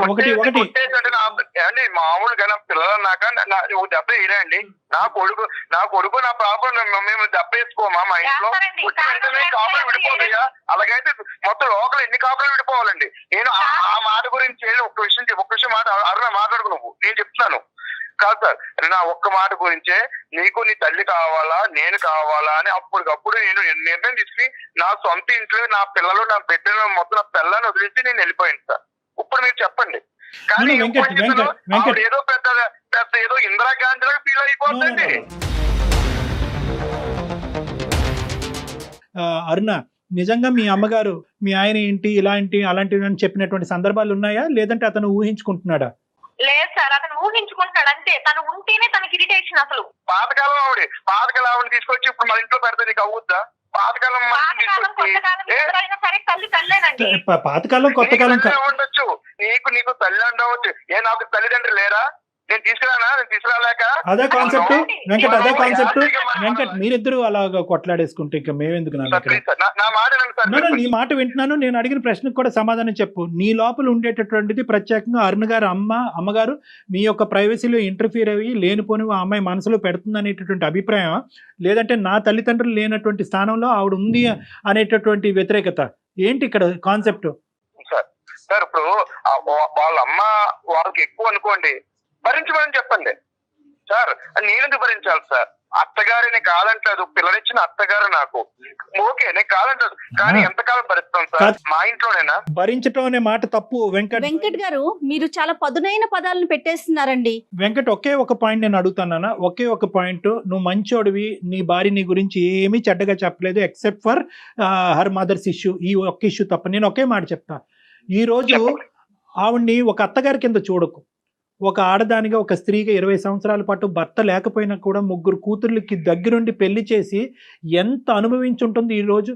ఒకటి మామూలుగా పిల్లలు అన్నాక దెబ్బ వేయరా అండి? నా కొడుకు నా పాప మేము దెబ్బ వేసుకోమా? మా ఇంట్లో కాపురం విడిపోతాయా? అలాగైతే మొత్తం లోకల్ ఎన్ని కాపురాలు విడిపోవాలండి? నేను ఆ మాట గురించి ఒక్క విషయం మాట అరుణ మాట్లాడుకు నువ్వు. నేను చెప్తున్నాను కాదు సార్, నా ఒక్క మాట గురించే నీకు నీ తల్లి కావాలా నేను కావాలా అని అప్పటికప్పుడు నేను నిర్ణయం తీసుకుని నా సొంత ఇంట్లో నా పిల్లలు నా బిడ్డలు మొత్తం నా పిల్లని వదిలేసి నేను వెళ్ళిపోయాను సార్. ఇప్పుడు మీరు చెప్పండి. కానీ ఏదో పెద్ద పెద్ద ఏదో ఇందిరాగాంధీలాగా ఫీల్ అయిపోతుందండి. అరుణ, నిజంగా మీ అమ్మగారు మీ ఆయన ఏంటి ఇలాంటి అలాంటివి అని చెప్పినటువంటి సందర్భాలు ఉన్నాయా, లేదంటే అతను ఊహించుకుంటున్నాడా? లేదు సార్, అతను ఊహించుకుంటాడు అంతే. తను ఉంటేనే తనకి ఇరిటేషన్. అసలు పాతకాలం ఆవిడ తీసుకొచ్చి ఇప్పుడు మన ఇంట్లో పెడితే నీకు అవుద్దా? పాతకాలం సరే తల్లి తల్లేనండి. పాతకాలం కొత్త కాలం ఉండొచ్చు, నీకు తల్లి ఉండవచ్చు. నాకు తల్లిదండ్రులు లేరా? నేను తీసుకురాలేక అదే కాన్సెప్ట్ వెంకట్, అదే కాన్సెప్ట్ వెంకట్. మీరిద్దరు అలాగా కొట్లాడేసుకుంటే ఇంకా మేమెందుకు? నీ మాట వింటున్నాను. నేను అడిగిన ప్రశ్నకు కూడా సమాధానం చెప్పు. నీ లోపల ఉండేటటువంటిది ప్రత్యేకంగా అరుణ్ గారు అమ్మగారు మీ యొక్క ప్రైవసీలో ఇంటర్ఫియర్ అయ్యి లేనిపోని ఆ అమ్మాయి మనసులో పెడుతుంది అనేటటువంటి అభిప్రాయం, లేదంటే నా తల్లిదండ్రులు లేనటువంటి స్థానంలో ఆవిడ ఉంది అనేటటువంటి వ్యతిరేకత ఏంటి ఇక్కడ కాన్సెప్ట్? సార్ ఇప్పుడు వాళ్ళ అమ్మ వాళ్ళకి ఎక్కువ అనుకోండి, భరించమని చెప్పండి సార్. నేనెందుకు భరించాలి సార్? అత్తగారిని కాదంటలేదు, పిల్లనిచ్చిన అత్తగారు నాకు ఓకే, నేను కాదంటలేదు, కానీ ఎంతకాలం భరిస్తాం సార్? మా ఇంట్లోనేనా భరించటం అనే మాట తప్పు. వెంకట్ గారు, మీరు చాలా పదునైన పదాలను పెట్టేస్తున్నారండి. వెంకట్, ఒకే ఒక పాయింట్ నేను అడుగుతానా, ఒకే ఒక పాయింట్. నువ్వు మంచోడివి, నీ భార్య నీ గురించి ఏమీ చెడ్డగా చెప్పలేదు except for her mothers issue, ఈ ఒక్క ఇష్యూ తప్ప. నేను ఒకే మాట చెప్తా, ఈ రోజు ఆవిడ్ని ఒక అత్తగారి కింద చూడకు. ఒక ఆడదానిగా, ఒక స్త్రీగా 20 సంవత్సరాల పాటు భర్త లేకపోయినా కూడా 3 కూతుర్లకి దగ్గరుండి పెళ్లి చేసి ఎంత అనుభవించి ఉంటుంది ఈరోజు.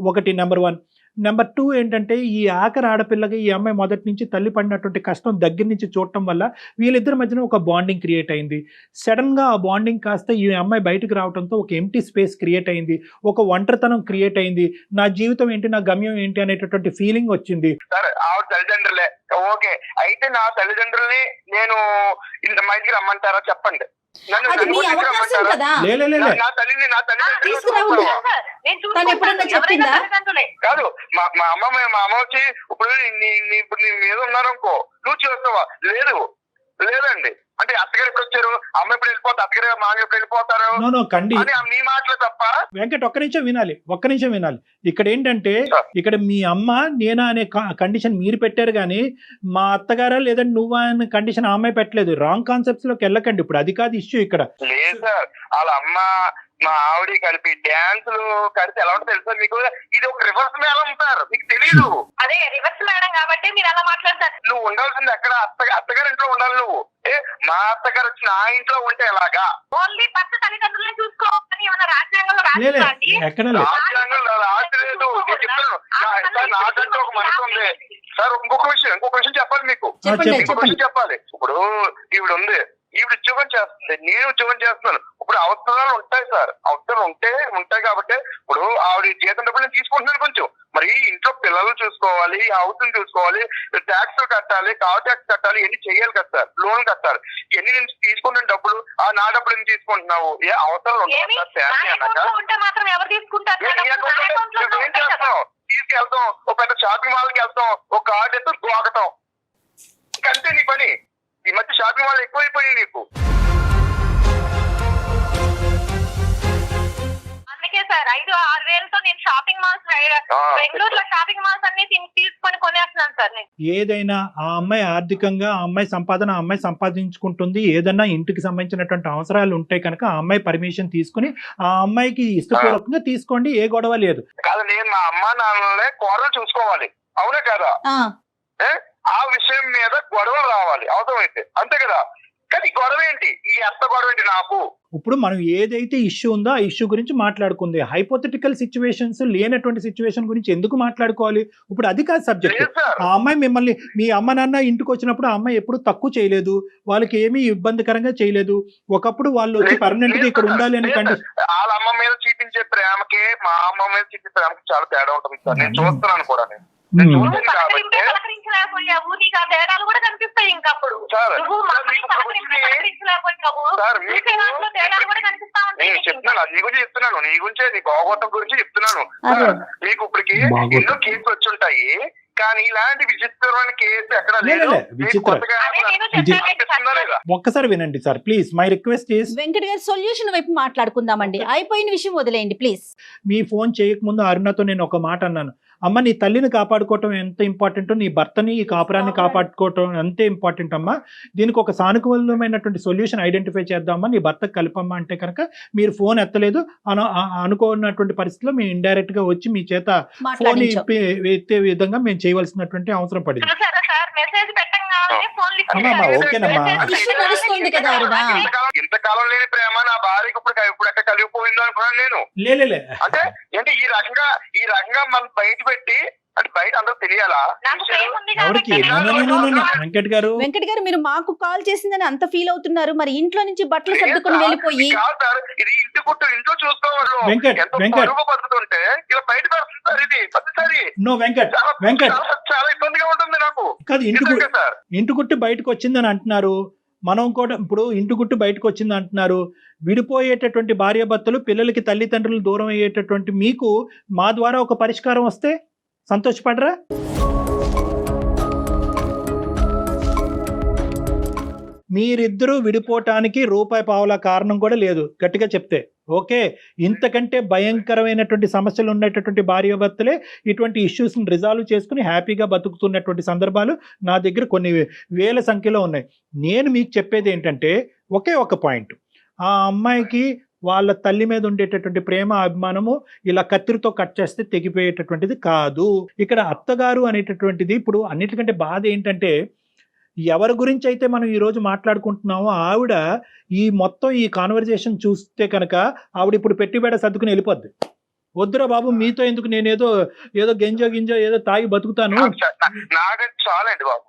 ఒకటి నెంబర్ 1. నెంబర్ 2 ఏంటంటే, ఈ ఆఖరి ఆడపిల్లగా ఈ అమ్మాయి మొదటి నుంచి తల్లి పడినటువంటి కష్టం దగ్గర నుంచి చూడటం వల్ల వీళ్ళిద్దరి మధ్యన ఒక బాండింగ్ క్రియేట్ అయింది. సడన్గా ఆ బాండింగ్ కాస్త ఈ అమ్మాయి బయటకు రావడంతో ఒక ఎంటీ స్పేస్ క్రియేట్ అయింది, ఒక ఒంటరితనం క్రియేట్ అయింది. నా జీవితం ఏంటి, నా గమ్యం ఏంటి అనేటటువంటి ఫీలింగ్ వచ్చింది. తల్లిదండ్రులే ఓకే, అయితే నా తల్లిదండ్రుల్ని నేను ఇంత మా ఇంటికి రమ్మంటారా చెప్పండి? కాదు, మా అమ్మ వచ్చి ఇప్పుడు నీ మీద ఉన్నారనుకో, నువ్వు చేస్తావా? లేదండి అంటే అత్తగారు ఎప్పుడు వచ్చారు, అమ్మ ఎప్పుడు వెళ్ళిపోతారు, అత్తగారు మామ ఎప్పుడు వెళ్ళిపోతారు మీ మాటలు తప్ప. వెంకట్, ఒక్క నిమిషం వినాలి. ఇక్కడ ఏంటంటే, ఇక్కడ మీ అమ్మ నేనా అనే కండిషన్ మీరు పెట్టారు, కానీ మా అత్తగారా లేదంటే నువ్వా అనే కండిషన్ ఆ అమ్మాయి పెట్టలేదు. రాంగ్ కాన్సెప్ట్స్ లోకి వెళ్ళకండి. ఇప్పుడు అది కాదు ఇష్యూ ఇక్కడ. లేదు సార్, వాళ్ళ అమ్మ మా ఆవిడ కలిపి డ్యాన్సులు కలిసి ఎలా ఉంటుందో తెలుసా మీకు? ఇది ఒక రివర్స్ మేళం సార్, మీకు తెలీదు. అదే రివర్స్ మేడం కాబట్టి మీరు అలా మాట్లాడతారు. నువ్వు ఉండాల్సింది ఎక్కడ? అత్తగారి ఇంట్లో ఉండాలి నువ్వు. మా అత్తగారు వచ్చి నా ఇంట్లో ఉంటే ఎలాగా? ఓన్లీ భర్త తల్లిదండ్రులను చూసుకోవాలని ఏమన్నా రాజ్యాంగంలో రాజ్యాంగం రాసి లేదు. నేను చెప్తాను, నాకంటే ఒక మనసు ఉంది సార్. ఇంకొక విషయం చెప్పాలి మీకు, ఇంకొక విషయం చెప్పాలి. ఇప్పుడు ఈవిడ ఉంది, ఈవిడ ఉద్యోగం చేస్తుంది, నేను ఉద్యోగం చేస్తున్నాను. ఇప్పుడు అవసరాలు ఉంటాయి సార్, అవసరాలు ఉంటాయి కాబట్టి ఇప్పుడు ఆవిడ జీతం డబ్బులు నేను తీసుకుంటున్నాను కొంచెం. మరి ఇంట్లో పిల్లలు చూసుకోవాలి, హౌస్ చూసుకోవాలి, ట్యాక్స్ కట్టాలి, కార్ ట్యాక్స్ కట్టాలి, ఇవన్నీ చెయ్యాలి కదా సార్. లోన్ కట్టాలి, ఇవన్నీ నేను తీసుకుంటున్న డబ్బులు నా డబ్బులు నేను తీసుకుంటున్నావు. ఏ అవసరాలు ఉంటాయి సార్? ఏం చేస్తాం? తీసుకెళ్తాం, ఒక పెద్ద షాపింగ్ మాల్కి వెళ్తాం, ఒక కార్డు ఎత్తు గోకటం, ఇంకంతే నీ పని. ఈ మధ్య షాపింగ్ మాల్ ఎక్కువైపోయి నీకు. అందుకే సార్ 5-6 వేలతో నేను షాపింగ్ మాల్స్ బెంగళూరులో షాపింగ్ మాల్స్ అన్ని తీసుకొని కొనేస్తున్నాను సార్. ఏదైనా ఆ అమ్మాయి ఆర్థికంగా ఆ అమ్మాయి సంపాదన ఆ అమ్మాయి సంపాదించుకుంటుంది. ఏదైనా ఇంటికి సంబంధించినటువంటి అవసరాలు ఉంటే కనుక ఆ అమ్మాయి పర్మిషన్ తీసుకుని ఆ అమ్మాయికి ఇష్టపూర్వకంగా తీసుకోండి, ఏ గొడవ లేదు. కాదు, నేను మా అమ్మ నాన్నలే కోడలు చూసుకోవాలి, అవునే కదా? ఆ విషయం మీద గొడవలు రావాలి అవసరమైతే, అంతే కదా? కానీ గొడవ ఏంటి? ఈ అత్త గొడవ ఏంటి నాకు? ఇప్పుడు మనం ఏదైతే ఇష్యూ ఉందో ఆ ఇష్యూ గురించి మాట్లాడుకుంది. హైపోథెటికల్ సిచ్యువేషన్స్ లేనటువంటి సిచ్యువేషన్ గురించి ఎందుకు మాట్లాడుకోవాలి? ఇప్పుడు అది కాదు సబ్జెక్ట్. ఆ అమ్మాయి మిమ్మల్ని, మీ అమ్మ నాన్న ఇంటికి వచ్చినప్పుడు ఆ అమ్మాయి ఎప్పుడు తక్కువ చేయలేదు, వాళ్ళకి ఏమీ ఇబ్బందికరంగా చేయలేదు. ఒకప్పుడు వాళ్ళు వచ్చి పర్మనెంట్ గా ఇక్కడ ఉండాలి అని కండిషన్. వాళ్ళ అమ్మ మీద చూపించే ప్రేమకి మా అమ్మ మీద చూపించే ప్రేమకి చాలా తేడా ఉంటుంది సార్. నేను చూస్తున్నాను కూడా, తేడాలు కూడా కనిపిస్తాయి. ఇంకప్పుడు నీ గురించి చెప్తున్నాను, నీ గురించే, నీ భాగవతం గురించి చెప్తున్నాను. మీకు ఇప్పటికి ఎన్నో కేసులు వచ్చి ఉంటాయి. కానీ ఇలాంటి విచిత్రమైన కేసు ఎక్కడ లేదు. లే, విచిత్రం. అదే నేను చెప్పాను లేదా? ఒక్కసారి వినండి sir please. My request is Venkat గారు సొల్యూషన్ వైపు మాట్లాడుకుందామండి. అయిపోయిన విషయం వదిలేయండి ప్లీజ్. మీ ఫోన్ చేయకముందు అరుణతో నేను ఒక మాట అన్నాను, అమ్మ నీ తల్లిని కాపాడుకోవటం ఎంత ఇంపార్టెంటో నీ భర్తని ఈ కాపురాన్ని కాపాడుకోవటం అంతే ఇంపార్టెంట్ అమ్మా. దీనికి ఒక సానుకూలమైనటువంటి సొల్యూషన్ ఐడెంటిఫై చేద్దామా, నీ భర్తకు కలిపమ్మా అంటే కనుక మీరు ఫోన్ ఎత్తలేదు అనుకోనటువంటి పరిస్థితిలో మేము ఇండైరెక్ట్ గా వచ్చి మీ చేత ఫోన్ మాట్లాడించాం. ఎత్తే విధంగా మేము చేయవలసినటువంటి అవసరం పడింది. సార్ మెసేజ్ పెట్టంగానే ఫోన్ లిఫ్ట్ అమ్మా, చేశారు. ఓకేనమ్మా. ఇష్యూ నడుస్తుంది కదా అరుణ. ఇంతకాలం లేని ప్రేమ నా భార్యకి ఇప్పుడు ఎక్కడ కలిగిపోయిందో అనుకున్నాను నేను. లే అంటే ఏంటి ఈ రకంగా మనం బయట పెట్టి అంటే బయట అందరూ తెలియాలా? నాకు ప్రేమ ఉంది ఎవరికి కాబట్టి వెంకట్ గారు వెంకట్ గారు మీరు మాకు కాల్ చేసిందని అంత ఫీల్ అవుతున్నారు, మరి ఇంట్లో నుంచి బట్టలు సర్దుకొని వెళ్ళిపోయి కాదు సార్, ఇది ఇంటి గుట్టు ఇంట్లో చూసుకోవాలి. వెంకట్, ఎంతో వెంకట్. పరుగు పడుతుంటే ఇలా బయట పెడుతుంది సార్. ఇది ప్రతిసారి నో వెంకట్ చాలా ఇబ్బందిగా ఉంటుంది నాకు. కాదు, నిజంగా సార్ ఇంటి గుట్టు బయటకు వచ్చిందని అంటున్నారు. మనం కూడా ఇప్పుడు ఇంటి గుట్టు బయటకు వచ్చింది అంటున్నారు. విడిపోయేటటువంటి భార్యాభర్తలు పిల్లలకి తల్లిదండ్రులు దూరం అయ్యేటటువంటి మీకు మా ద్వారా ఒక పరిష్కారం వస్తే సంతోషపడరా? మీరిద్దరూ విడిపోవటానికి రూపాయి పావుల కారణం కూడా లేదు గట్టిగా చెప్తే. ఓకే, ఇంతకంటే భయంకరమైనటువంటి సమస్యలు ఉన్నటువంటి భార్యాభర్తలే ఇటువంటి ఇష్యూస్ని రిజాల్వ్ చేసుకుని హ్యాపీగా బతుకుతున్నటువంటి సందర్భాలు నా దగ్గర కొన్ని వేల సంఖ్యలో ఉన్నాయి. నేను మీకు చెప్పేది ఏంటంటే ఒకే ఒక పాయింట్, ఆ అమ్మాయికి వాళ్ళ తల్లి మీద ఉండేటటువంటి ప్రేమ అభిమానము ఇలా కత్తిరితో కట్ చేస్తే తెగిపోయేటటువంటిది కాదు. ఇక్కడ అత్తగారు అనేటటువంటిది ఇప్పుడు అన్నిటికంటే బాధ ఏంటంటే ఎవరి గురించి అయితే మనం ఈరోజు మాట్లాడుకుంటున్నామో ఆవిడ ఈ మొత్తం ఈ కాన్వర్జేషన్ చూస్తే కనుక ఆవిడ ఇప్పుడు పెట్టిబేడ సర్దుకుని వెళ్ళిపోద్ది. వద్దురా బాబు మీతో ఎందుకు, నేను ఏదో గింజో ఏదో తాగి బతుకుతాను. నాకు చాలండి బాబు.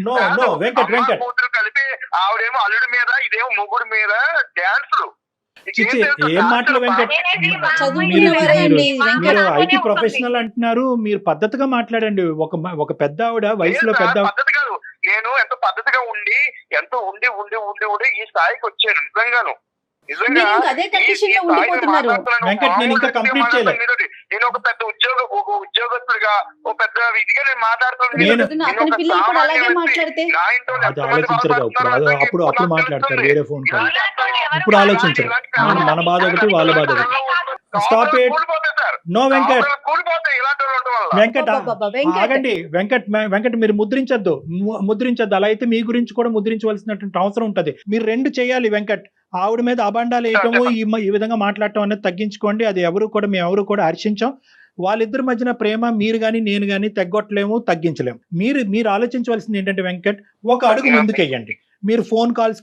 నో వెంకట్ కూతురు కలిపి ఆవిడేమో అల్లుడి మీద ఇదేమో మొగుడు మీద డ్యాన్సులు. చిచ్చి ఏం మాటలు వెంకట్, మీరు ఐటీ ప్రొఫెషనల్ అంటున్నారు, మీరు పద్ధతిగా మాట్లాడండి. ఒక పెద్ద ఆవిడ వయసులో పెద్ద పద్ధతి కాదు. నేను ఎంతో పద్ధతిగా ఉండి ఈ స్థాయికి వచ్చాను. నిజంగాను వెంకట్ నేను ఇంకా కంప్లీట్ చేయలేదు. నేను ఒక పెద్ద ఉద్యోగస్తుడిగా ఒక పెద్ద విధిగా నేను అది ఆలోచించరు అప్పుడు మాట్లాడతారు వేరే ఫోన్ కాల్. ఇప్పుడు ఆలోచించరు. మన బాధ ఒకటి, వాళ్ళ బాధ ఒకటి. Stop it. No Venkat, Venkat ఆగండి. వెంకట్ మీరు ముద్రించద్దు. అలా అయితే మీ గురించి కూడా ముద్రించవలసినటువంటి అవసరం ఉంటది. మీరు రెండు చేయాలి వెంకట్. ఆవిడ మీద అబండాలు వేయటము, ఈ విధంగా మాట్లాడటం అనేది తగ్గించుకోండి. అది మేము ఎవరు కూడా హర్షించాం. వాళ్ళిద్దరి మధ్యన ప్రేమ మీరు కానీ నేను కానీ తగ్గొట్టలేము, తగ్గించలేము. మీరు ఆలోచించవలసింది ఏంటంటే వెంకట్, ఒక అడుగు ముందుకెయ్యండి. మీరు ఫోన్ కాల్స్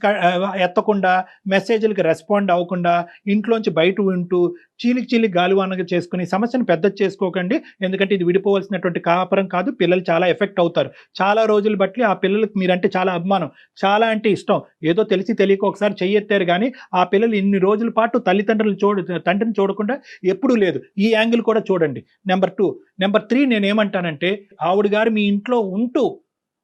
ఎత్తకుండా, మెసేజ్లకు రెస్పాండ్ అవ్వకుండా, ఇంట్లోంచి బయట ఉంటూ చీలికి గాలివానగా చేసుకుని సమస్యను పెద్ద చేసుకోకండి. ఎందుకంటే ఇది విడిపోవలసినటువంటి కాపురం కాదు. పిల్లలు చాలా ఎఫెక్ట్ అవుతారు. చాలా రోజులు బట్టి ఆ పిల్లలకు మీరంటే చాలా అభిమానం, చాలా అంటే ఇష్టం. ఏదో తెలిసి తెలియక ఒకసారి చెయ్యెత్తారు కానీ ఆ పిల్లలు ఇన్ని రోజుల పాటు తండ్రిని చూడకుండా ఎప్పుడూ లేదు. ఈ యాంగిల్ కూడా చూడండి. నెంబర్ 2. నెంబర్ 3 నేనేమంటానంటే, ఆవిడ గారు మీ ఇంట్లో ఉంటూ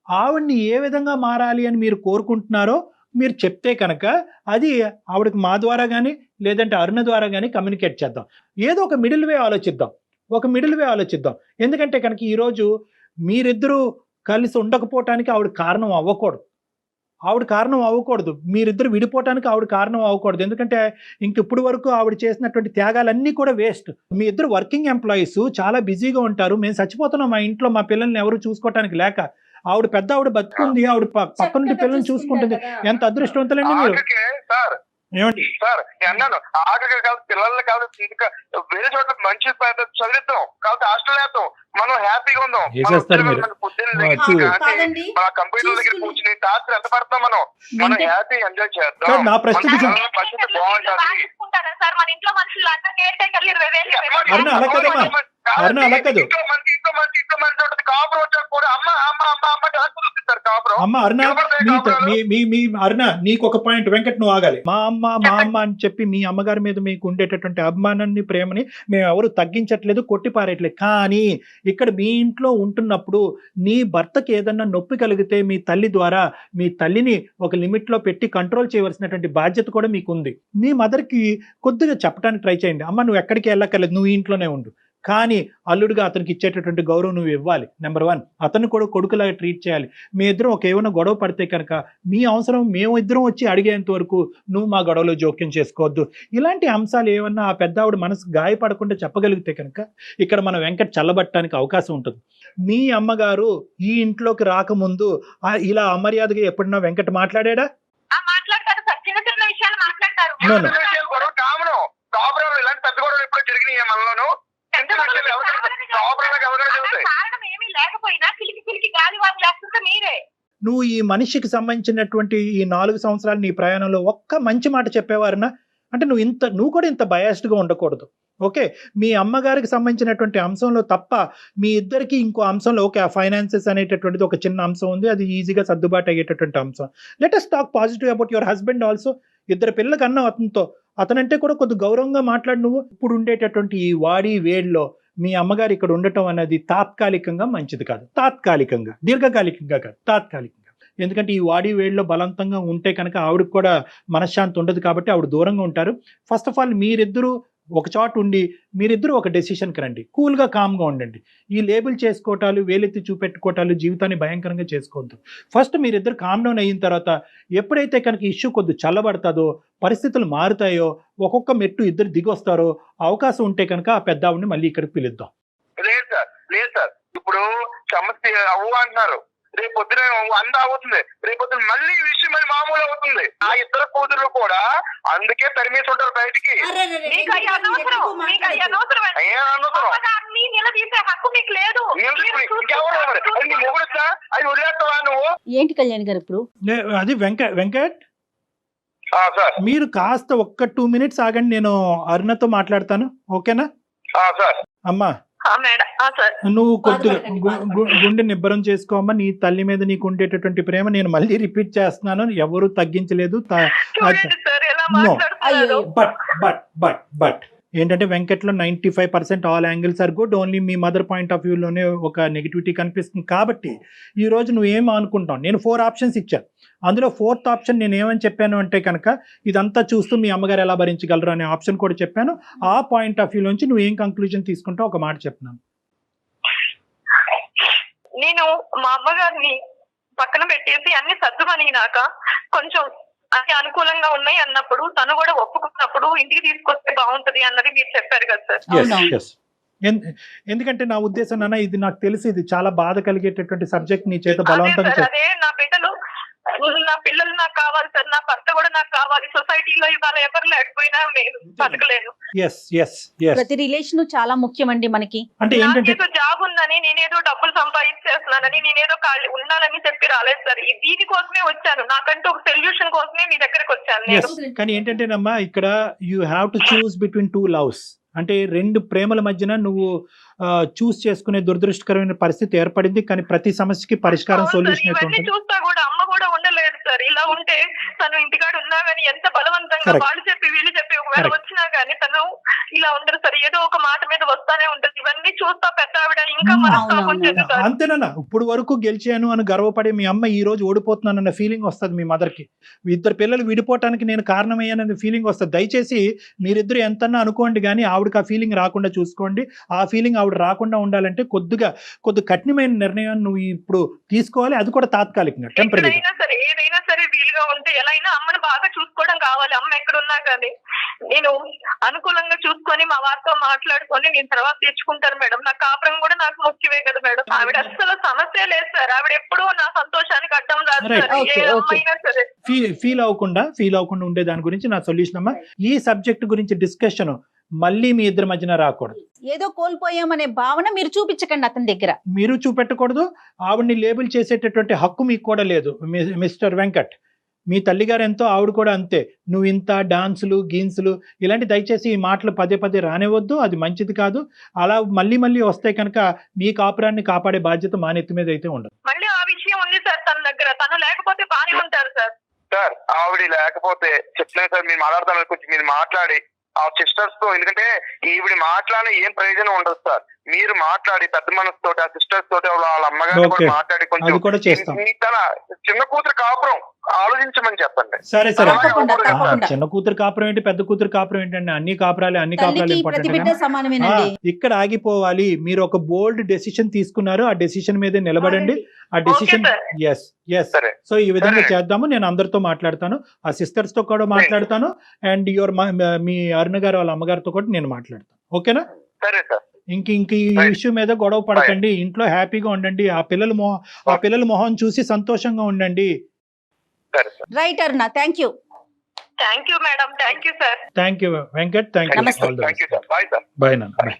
ఆవిడ్ని ఏ విధంగా మారాలి అని మీరు కోరుకుంటున్నారో మీరు చెప్తే కనుక అది ఆవిడకి మా ద్వారా కానీ లేదంటే అరుణ ద్వారా కానీ కమ్యూనికేట్ చేద్దాం. ఏదో ఒక మిడిల్ వే ఆలోచిద్దాం. ఎందుకంటే కనుక ఈరోజు మీరిద్దరూ కలిసి ఉండకపోవటానికి ఆవిడ కారణం అవ్వకూడదు. మీరిద్దరు విడిపోవటానికి ఆవిడ కారణం అవ్వకూడదు. ఎందుకంటే ఇప్పుడు వరకు ఆవిడ చేసినటువంటి త్యాగాలన్నీ కూడా వేస్ట్. మీ ఇద్దరు వర్కింగ్ ఎంప్లాయీస్, చాలా బిజీగా ఉంటారు. మేము చచ్చిపోతున్నాం మా ఇంట్లో మా పిల్లల్ని ఎవరు చూసుకోవటానికి లేక. ఆవిడ పెద్ద ఆవిడ బతుకుంది, ఆవిడ పక్క నుండి పిల్లల్ని చూసుకుంటుంది. ఎంత అదృష్టవంతులండి మీరు. ఏమండి సార్ అన్నాను, ఆఖరి కాదు పిల్లల్ని కాదు ఇంకా వేరే చోట్ల మంచి చదివిద్దాం, కాబట్టి హాస్టల్ వేద్దాం, మనం హ్యాపీగా ఉందాం. మన కంప్యూటర్ దగ్గర కూర్చుని టార్చర్ ఎంత పడతాం, మనం హ్యాపీ ఎంజాయ్ చేద్దాం. నా ప్రశ్న బాగుంటుంది. మన ఇంట్లో మనుషులు అరుణ అలా కదమ్మా, ఇంట్లో మనిషి ఉంటుంది. కాపురం వచ్చాక కూడా అమ్మ అమ్మ అమ్మ అమ్మ డాన్స్ చూపిస్తారు కాపురం. అమ్మ అరుణ, మీ అరుణ, నీకు ఒక పాయింట్, వెంకట్ నువ్వు ఆగాలి. మా అమ్మ అని చెప్పి మీ అమ్మగారి మీద మీకు ఉండేటటువంటి అభిమానాన్ని, ప్రేమని మేము ఎవరు తగ్గించట్లేదు, కొట్టి పారేయట్లేదు. కానీ ఇక్కడ మీ ఇంట్లో ఉంటున్నప్పుడు నీ భర్తకి ఏదన్నా నొప్పి కలిగితే మీ తల్లి ద్వారా మీ తల్లిని ఒక లిమిట్ లో పెట్టి కంట్రోల్ చేయవలసినటువంటి బాధ్యత కూడా మీకు ఉంది. మీ మదర్కి కొద్దిగా చెప్పడానికి ట్రై చేయండి, అమ్మ నువ్వు ఎక్కడికి వెళ్ళక్కర్లేదు, నువ్వు ఇంట్లోనే ఉండు. కానీ అల్లుడిగా అతనికి ఇచ్చేటటువంటి గౌరవం నువ్వు ఇవ్వాలి. నెంబర్ 1, అతను కూడా కొడుకులాగా ట్రీట్ చేయాలి. మీ ఇద్దరం ఒక ఏమైనా గొడవ పడితే కనుక మీ అవసరం మేము ఇద్దరం వచ్చి అడిగేంత వరకు నువ్వు మా గొడవలో జోక్యం చేసుకోవద్దు. ఇలాంటి అంశాలు ఏమన్నా ఆ పెద్ద ఆవిడ మనసు గాయపడకుండా చెప్పగలిగితే కనుక ఇక్కడ మన వెంకట్ చల్లబట్టడానికి అవకాశం ఉంటుంది. మీ అమ్మగారు ఈ ఇంట్లోకి రాకముందు ఇలా అమర్యాదగా ఎప్పుడన్నా వెంకట్ మాట్లాడా? మాట్లాడతారు సార్, చిన్న చిన్న విషయాలు మాట్లాడతారు. కాపురాలు ఇలాంటి పెద్ద గొడవలు ఎప్పుడు జరిగినాయి మనలోను? కారణం ఏమీ లేకపోయినా కిలికి గాలి వారు లేస్తుంటే మీరే. నువ్వు ఈ మనిషికి సంబంధించినటువంటి ఈ 4 సంవత్సరాలు నీ ప్రయాణంలో ఒక్క మంచి మాట చెప్పేవారునా? అంటే నువ్వు కూడా ఇంత బయాస్డ్గా ఉండకూడదు. ఓకే, మీ అమ్మగారికి సంబంధించినటువంటి అంశంలో తప్ప మీ ఇద్దరికి ఇంకో అంశంలో ఓకే, ఆ ఫైనాన్సెస్ అనేటటువంటిది ఒక చిన్న అంశం ఉంది, అది ఈజీగా సర్దుబాటు అయ్యేటటువంటి అంశం. Let us talk positive about your husband also. ఇద్దరు పిల్లలకి అన్న అతనంటే కూడా కొద్ది గౌరవంగా మాట్లాడు. నువ్వు ఇప్పుడు ఉండేటటువంటి ఈ వాడి వేడిలో మీ అమ్మగారు ఇక్కడ ఉండటం అనేది తాత్కాలికంగా మంచిది కాదు. తాత్కాలికంగా, దీర్ఘకాలికంగా కాదు, తాత్కాలికంగా. ఎందుకంటే ఈ వాడి వేడిలో బలవంతంగా ఉంటే కనుక ఆవిడకి కూడా మనశ్శాంతి ఉండదు, కాబట్టి ఆవిడ దూరంగా ఉంటారు. ఫస్ట్ ఆఫ్ ఆల్ మీరిద్దరూ ఒక చోట ఉండి మీరిద్దరూ ఒక డెసిషన్కి రండి, కూల్గా కామ్గా ఉండండి. ఈ లేబుల్ చేసుకోవటాలు, వేలెత్తి చూపెట్టుకోవటాలు జీవితాన్ని భయంకరంగా చేసుకోవద్దు. ఫస్ట్ మీరిద్దరు కామ్ డౌన్ అయిన తర్వాత ఎప్పుడైతే కనుక ఇష్యూ కొద్ది చల్లబడతాదో, పరిస్థితులు మారుతాయో, ఒక్కొక్క మెట్టు ఇద్దరు దిగొస్తారో అవకాశం ఉంటే కనుక ఆ పెద్ద ఆవిడని మళ్ళీ ఇక్కడికి పిలుద్దాం. లేదు సార్, ఇప్పుడు సమస్య అవ్వు అంటున్నారు, రేపు పొద్దున అంద అవుతుంది, రేపు పొద్దున మళ్ళీ ఈ విషయం మళ్ళీ మామూలు అవుతుంది. ఆ ఇద్దరు కూతురు కూడా అందుకే తరిమేసి ఉంటారు బయటికి. ఏంటి కళ్యాణ్ గారు ఇప్పుడు అది వెంకట్ మీరు కాస్త ఒక్క 2 minutes ఆగండి, నేను అరుణతో మాట్లాడతాను. ఓకేనా అమ్మా? నువ్వు కొద్దిగా గుండె నిబ్బరం చేసుకోమ్మా. నీ తల్లి మీద నీకు ఉండేటటువంటి ప్రేమ నేను మళ్ళీ రిపీట్ చేస్తున్నాను, ఎవరు తగ్గించలేదు. బట్ ఏంటంటే వెంకట్లో 95% all angles are good, only మీ మదర్ పాయింట్ ఆఫ్ వ్యూలోనే ఒక నెగిటివిటీ కనిపిస్తుంది. కాబట్టి ఈ రోజు నువ్వేం అనుకుంటావు? నేను 4 ఆప్షన్స్ ఇచ్చాను, అందులో 4th ఆప్షన్ నేను ఏమని చెప్పాను అంటే కనుక ఇదంతా చూస్తూ మీ అమ్మగారు ఎలా భరించగలరు అనే ఆప్షన్ కూడా చెప్పాను. ఆ పాయింట్ ఆఫ్ వ్యూ నుంచి నువ్వు ఏం కంక్లూజన్ తీసుకుంటావు ఒక మాట చెప్పినాను. నేను మా అమ్మగారిని పక్కన పెట్టేసి అన్ని సర్దుమనిగినాక కొంచెం అన్ని అనుకూలంగా ఉన్నాయి అన్నప్పుడు, తను కూడా ఒప్పుకున్నప్పుడు ఇంటికి తీసుకొస్తే బాగుంటది అన్నది మీరు చెప్పారు కదా సార్. ఎందుకంటే నా ఉద్దేశం నాన్న, ఇది నాకు తెలిసి ఇది చాలా బాధ కలిగేటటువంటి సబ్జెక్ట్ నీ చేత బలవంతంగా. అదే నా బిడ్డలు, నా పిల్లలు నాకు కావాలి సార్, నా భర్త కూడా నాకు కావాలి. సొసైటీలో ఇవాళ ఎవరు లేకపోయినా నేను బతకలేను. ప్రతి రిలేషన్ చాలా ముఖ్యమండి మనకి. అంటే నాకేదో జాబ్ ఉందని, నేనేదో డబ్బులు సంపాదించేస్తున్నానని, నేనేదో ఉండాలని చెప్పి రాలేదు సార్. దీనికోసమే వచ్చాను, నాకంటూ ఒక సొల్యూషన్ కోసమే మీ దగ్గరకు వచ్చాను. కానీ ఏంటంటేనమ్మా, ఇక్కడ you have to choose between 2 loves. అంటే 2 ప్రేమల మధ్యన నువ్వు చూస్ చేసుకునే దురదృష్టకరమైన పరిస్థితి ఏర్పడింది. కానీ ప్రతి సమస్యకి పరిష్కారం, సొల్యూషన్ చూస్తా కూడా అమ్మ కూడా ఉండలేదు సార్. ఇలా ఉంటే తను ఇంటికాడ ఉన్నా గానీ ఎంత బలవంతంగా వాళ్ళు చెప్పి వీళ్ళు చెప్పి ఒకవేళ వచ్చినా గానీ తను ఇలా ఉండదు సార్. ఏదో ఒక మాట మీద వస్తానే ఉంటుంది. ఇవన్నీ చూస్తా పెద్ద ఆవిడ ఇంకా మనస్తాపం చెందుతారు. అంతేనా? ఇప్పుడు వరకు గెలిచాను అని గర్వపడే మీ అమ్మ ఈ రోజు ఓడిపోతున్నానన్న ఫీలింగ్ వస్తుంది మీ మదర్కి. 2 పిల్లలు విడిపోవటానికి నేను కారణమయ్యానన్న ఫీలింగ్ వస్తుంది. దయచేసి మీరిద్దరు ఎంతన్నా అనుకోండి కానీ ఆవిడకి ఆ ఫీలింగ్ రాకుండా చూసుకోండి. ఆ ఫీలింగ్ ఆవిడ రాకుండా ఉండాలంటే కొద్ది కఠినమైన నిర్ణయం నువ్వు ఇప్పుడు తీసుకోవాలి, అది కూడా తాత్కాలికంగా, టెంపరీ. ఏదైనా సరే వీలుగా ఉంటే ఎలా అయినా అమ్మని బాగా చూసుకోవడం కావాలి. అమ్మ ఎక్కడున్నా కానీ నేను అనుకూలంగా చూసుకొని మా వారితో మాట్లాడుకొని నేను తర్వాత తెచ్చుకుంటాను మేడం. నా కాపురం కూడా నాకు ముఖ్యమే కదా మేడం. ఆవిడ అసలు సమస్య లేదు సార్. ఆవిడ ఎప్పుడూ నా సంతోషానికి అడ్డం రాదు సార్. ఏ అమ్మైనా సరే ఫీల్ అవ్వకుండా ఉండే దాని గురించి నా సొల్యూషన్ అమ్మా. ఈ సబ్జెక్ట్ గురించి డిస్కషన్ మళ్ళీ మీ ఇద్దరి మధ్యన రాకూడదు. ఏదో కోల్పోయామనే భావన మీరు చూపించకండి అతని దగ్గర. మీరు చూపెట్టకూడదు. ఆవిడ్ని లేబుల్ చేసేటటువంటి హక్కు మీకు కూడా లేదు మిస్టర్ వెంకట్. మీ తల్లిగారు ఎంతో ఆవిడ కూడా అంతే. నువ్వు ఇంత డాన్సులు గీన్సులు ఇలాంటి దయచేసి ఈ మాటలు పదే పదే రానివ్వద్దు, అది మంచిది కాదు. అలా మళ్ళీ మళ్ళీ వస్తే కనుక మీ కాపురాన్ని కాపాడే బాధ్యత మా నెత్తి మీద అయితే ఉండదు. మళ్ళీ ఆ విషయం ఉంది సార్ తన దగ్గర, తను లేకపోతే బానే ఉంటారు సార్. సార్ ఆవిడ లేకపోతే చెప్తున్నాను సార్, మీరు మాట్లాడతాను కొంచెం మీరు మాట్లాడి ఆ సిస్టర్స్ తో, ఎందుకంటే ఈవిడ మాట్లాడిన ఏం ప్రయోజనం ఉండదు సార్. మీరు మాట్లాడి పెద్ద మనసు తోటి ఆ సిస్టర్స్ తోటి వాళ్ళ అమ్మగారిని కూడా మాట్లాడి అది కూడా కొంచెం చేస్తాం. తన చిన్న కూతురు కాపురం ఆలోచించమని చెప్పండి. సరే సరే, తప్పకుండా, తప్పకుండా. చిన్న కూతురు కాపురం ఏంటి, పెద్ద కూతురు కాపురం ఏంటండి, అన్ని కాపురాలు తల్లికి ప్రతి బిడ్డ ఇంపార్టెంట్. సమానమేనండి. ఇక్కడ ఆగిపోవాలి. మీరు ఒక బోల్డ్ డెసిషన్ తీసుకున్నారు, ఆ డెసిషన్ మీదే నిలబడండి. ఆ డెసిషన్ ఎస్ ఎస్. సరే సో ఈ విధంగా చేద్దాము. నేను అందరితో మాట్లాడతాను, ఆ సిస్టర్స్ తో కూడా మాట్లాడతాను, అండ్ మీ అరుణ గారు వాళ్ళ అమ్మగారితో కూడా నేను మాట్లాడతాను. ఓకేనా? సరే సార్. ఇంక ఈ ఇష్యూ మీద గొడవ పడకండి, ఇంట్లో హ్యాపీగా ఉండండి. ఆ పిల్లల మొహం చూసి సంతోషంగా ఉండండి. సరే sir. Right Aruna, thank you. Thank you madam, thank you sir. Thank you Venkat, thank you. నమస్తే. Thank you sir. Bye sir. Bye నాన్న, బాయ్.